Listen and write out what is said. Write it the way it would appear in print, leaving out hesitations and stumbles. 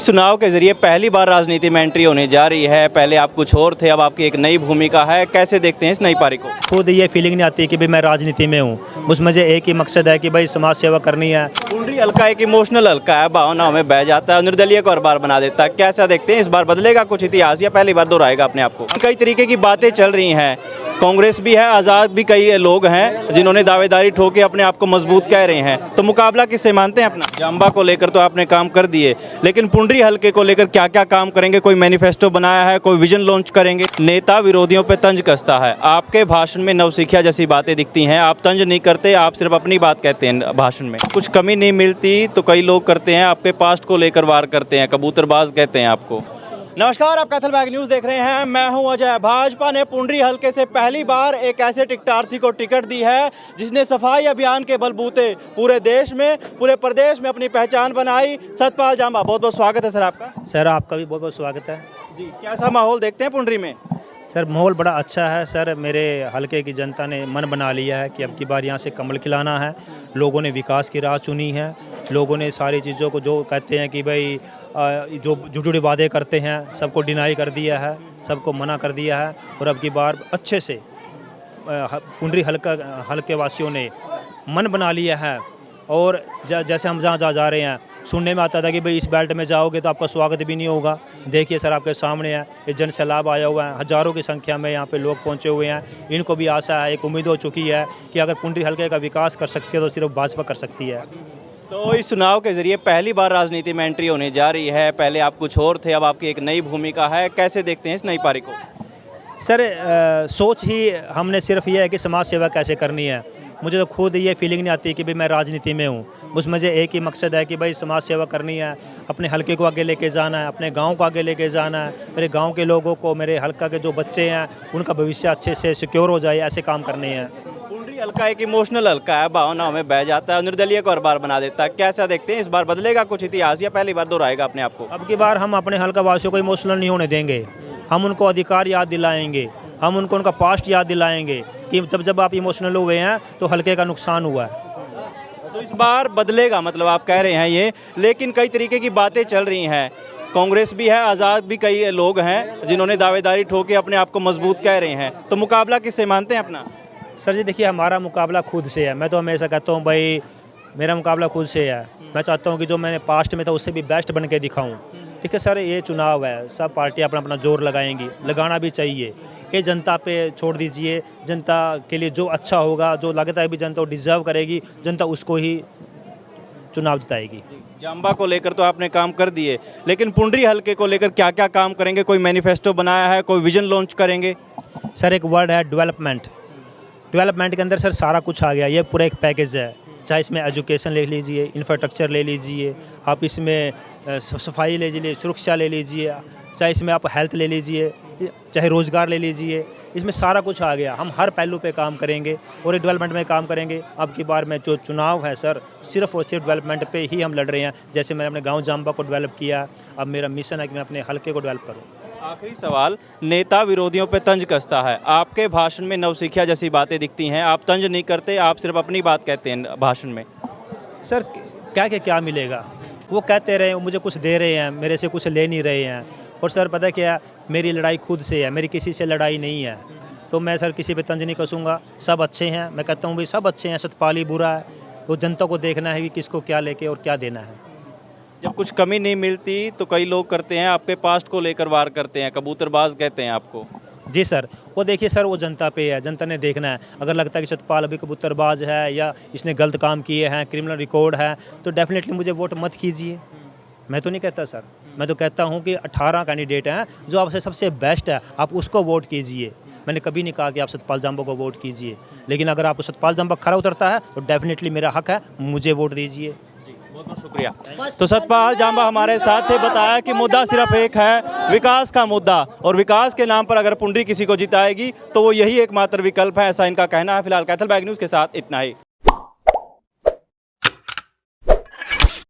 चुनाव के जरिए पहली बार राजनीति में एंट्री होने जा रही है। पहले आप कुछ और थे, अब आपकी एक नई भूमिका है। कैसे देखते हैं इस नई पारी को? खुद ये फीलिंग नहीं आती कि भाई मैं राजनीति में हूँ। उसमें से एक ही मकसद है कि भाई समाज सेवा करनी है। पुंडरी हल्का एक इमोशनल हल्का है, भावनाओं में बह जाता है, निर्दलीय को हर बार बना देता है। कैसा देखते हैं इस बार बदलेगा कुछ इतिहास या पहली बार दोहराएगा अपने आप को? कई तरीके की बातें चल रही हैं, कांग्रेस भी है, आज़ाद भी कई लोग हैं जिन्होंने दावेदारी ठोके अपने आप को मजबूत कह रहे हैं। तो मुकाबला किससे मानते हैं अपना? जाम्बा को लेकर तो आपने काम कर दिए, लेकिन पुंडरी हल्के को लेकर क्या क्या काम करेंगे? कोई मैनिफेस्टो बनाया है, कोई विजन लॉन्च करेंगे? नेता विरोधियों पे तंज कसता है, आपके भाषण में नवसिखिया जैसी बातें दिखती हैं। आप तंज नहीं करते, आप सिर्फ अपनी बात कहते हैं भाषण में। कुछ कमी नहीं मिलती तो कई लोग करते हैं, आपके पास्ट को लेकर वार करते हैं, कबूतरबाज कहते हैं आपको। नमस्कार, आप कैथल न्यूज़ देख रहे हैं, मैं हूं अजय। भाजपा ने पुंडरी हल्के से पहली बार एक ऐसे टिकटार्थी को टिकट दी है जिसने सफाई अभियान के बलबूते पूरे देश में, पूरे प्रदेश में अपनी पहचान बनाई। सतपाल जांबा, बहुत बहुत स्वागत है सर आपका। सर आपका भी बहुत बहुत स्वागत है जी। कैसा माहौल देखते हैं पुंडरी में? सर माहौल बड़ा अच्छा है सर। मेरे हलके की जनता ने मन बना लिया है कि अब की बार यहाँ से कमल खिलाना है। लोगों ने विकास की राह चुनी है। लोगों ने सारी चीज़ों को जो कहते हैं कि भाई जो झूठे वादे करते हैं सबको डिनाई कर दिया है, सबको मना कर दिया है। और अब की बार अच्छे से पुंडरी हलके वासियों ने मन बना लिया है। और जैसे हम जहाँ जा रहे हैं, सुनने में आता था कि भाई इस बेल्ट में जाओगे तो आपका स्वागत भी नहीं होगा। देखिए सर आपके सामने है, ये जन सैलाब आया हुआ है, हज़ारों की संख्या में यहाँ पे लोग पहुँचे हुए हैं। इनको भी आशा है, एक उम्मीद हो चुकी है कि अगर पुंडरी हलके का विकास कर सकती है तो सिर्फ भाजपा कर सकती है। तो इस चुनाव के जरिए पहली बार राजनीति में एंट्री होने जा रही है। पहले आप कुछ और थे, अब आपकी एक नई भूमिका है। कैसे देखते हैं इस नई पारी को? सर सोच ही हमने सिर्फ ये है कि समाज सेवा कैसे करनी है। मुझे तो खुद ये फीलिंग नहीं आती कि भाई मैं राजनीति में हूँ। उसमें से एक ही मकसद है कि भाई समाज सेवा करनी है, अपने हलके को आगे लेके जाना है, अपने गांव को आगे लेके जाना है। मेरे गांव के लोगों को, मेरे हलका के जो बच्चे हैं उनका भविष्य अच्छे से सिक्योर हो जाए, ऐसे काम करने हैं। पुंडरी हल्का एक इमोशनल हल्का है, भावनाओं में बह जाता है, निर्दलीय को हर बार बना देता है। कैसा देखते हैं इस बार बदलेगा कुछ इतिहास या पहली बार दोहराएगा अपने आप को? अब की बार हम अपने हलका वासियों को इमोशनल नहीं होने देंगे। हम उनको अधिकार याद दिलाएंगे, हम उनको उनका पास्ट याद दिलाएंगे कि जब आप इमोशनल हुए हैं तो हल्के का नुकसान हुआ है। तो इस बार बदलेगा मतलब आप कह रहे हैं ये, लेकिन कई तरीके की बातें चल रही हैं। कांग्रेस भी है, आज़ाद भी कई लोग हैं जिन्होंने दावेदारी ठोके अपने आप को मजबूत कह रहे हैं। तो मुकाबला किससे मानते हैं अपना? सर जी देखिए, हमारा मुकाबला खुद से है। मैं तो हमेशा कहता हूँ भाई मेरा मुकाबला खुद से है। मैं चाहता हूँ कि जो मैंने पास्ट में था उससे भी बेस्ट बन के दिखाऊँ। ठीक है सर, ये चुनाव है, सब पार्टियाँ अपना अपना जोर लगाएंगी, लगाना भी चाहिए। ये जनता पे छोड़ दीजिए। जनता के लिए जो अच्छा होगा, जो लगता है भी जनता डिज़र्व करेगी, जनता उसको ही चुनाव जिताएगी। जाम्बा को लेकर तो आपने काम कर दिए, लेकिन पुंडरी हल्के को लेकर क्या क्या काम करेंगे? कोई मैनिफेस्टो बनाया है, कोई विजन लॉन्च करेंगे? सर एक वर्ड है डेवलपमेंट। डेवलपमेंट के अंदर सर सारा कुछ आ गया। ये पूरा एक पैकेज है। चाहे इसमें एजुकेशन ले लीजिए, इंफ्रास्ट्रक्चर ले लीजिए, आप इसमें सफाई ले लीजिए, सुरक्षा ले लीजिए, चाहे इसमें आप हेल्थ ले लीजिए, चाहे रोज़गार ले लीजिए, इसमें सारा कुछ आ गया। हम हर पहलू पे काम करेंगे और डेवलपमेंट में काम करेंगे। अब की बार में जो चुनाव है सर, सिर्फ और सिर्फ डेवलपमेंट पे ही हम लड़ रहे हैं। जैसे मैंने अपने गांव जाम्बा को डेवलप किया, अब मेरा मिशन है कि मैं अपने हलके को डेवलप करूं। आखिरी सवाल, नेता विरोधियों पे तंज कसता है, आपके भाषण में नवसिखिया जैसी बातें दिखती हैं। आप तंज नहीं करते, आप सिर्फ अपनी बात कहते हैं भाषण में। सर क्या मिलेगा? वो कहते रहे, मुझे कुछ दे रहे हैं, मेरे से कुछ ले नहीं रहे हैं। और सर पता क्या, मेरी लड़ाई खुद से है, मेरी किसी से लड़ाई नहीं है। तो मैं सर किसी पे तंज नहीं कसूँगा। सब अच्छे हैं, मैं कहता हूँ भाई सब अच्छे हैं, सतपाल ही बुरा है। तो जनता को देखना है कि किसको क्या लेके और क्या देना है। जब कुछ कमी नहीं मिलती तो कई लोग करते हैं, आपके पास्ट को लेकर वार करते हैं, कबूतरबाज कहते हैं आपको। जी सर, वो देखिए सर, वो जनता पे है, जनता ने देखना है। अगर लगता है कि सतपाल अभी कबूतरबाज है या इसने गलत काम किए हैं, क्रिमिनल रिकॉर्ड है, तो डेफिनेटली मुझे वोट मत कीजिए। मैं तो नहीं कहता सर, मैं तो कहता हूँ कि 18 कैंडिडेट हैं, जो आपसे सबसे बेस्ट है आप उसको वोट कीजिए। मैंने कभी नहीं कहा कि आप सतपाल जाम्बा को वोट कीजिए, लेकिन अगर आपको सतपाल जाम्बा खरा उतरता है तो डेफिनेटली मेरा हक है, मुझे वोट दीजिए। बहुत बहुत शुक्रिया। तो सतपाल जाम्बा हमारे साथ थे, बताया कि मुद्दा सिर्फ एक है, विकास का मुद्दा, और विकास के नाम पर अगर पुंडरी किसी को जिताएगी तो वो यही एकमात्र विकल्प है, ऐसा इनका कहना है। फिलहाल कैथल न्यूज़ के साथ इतना ही।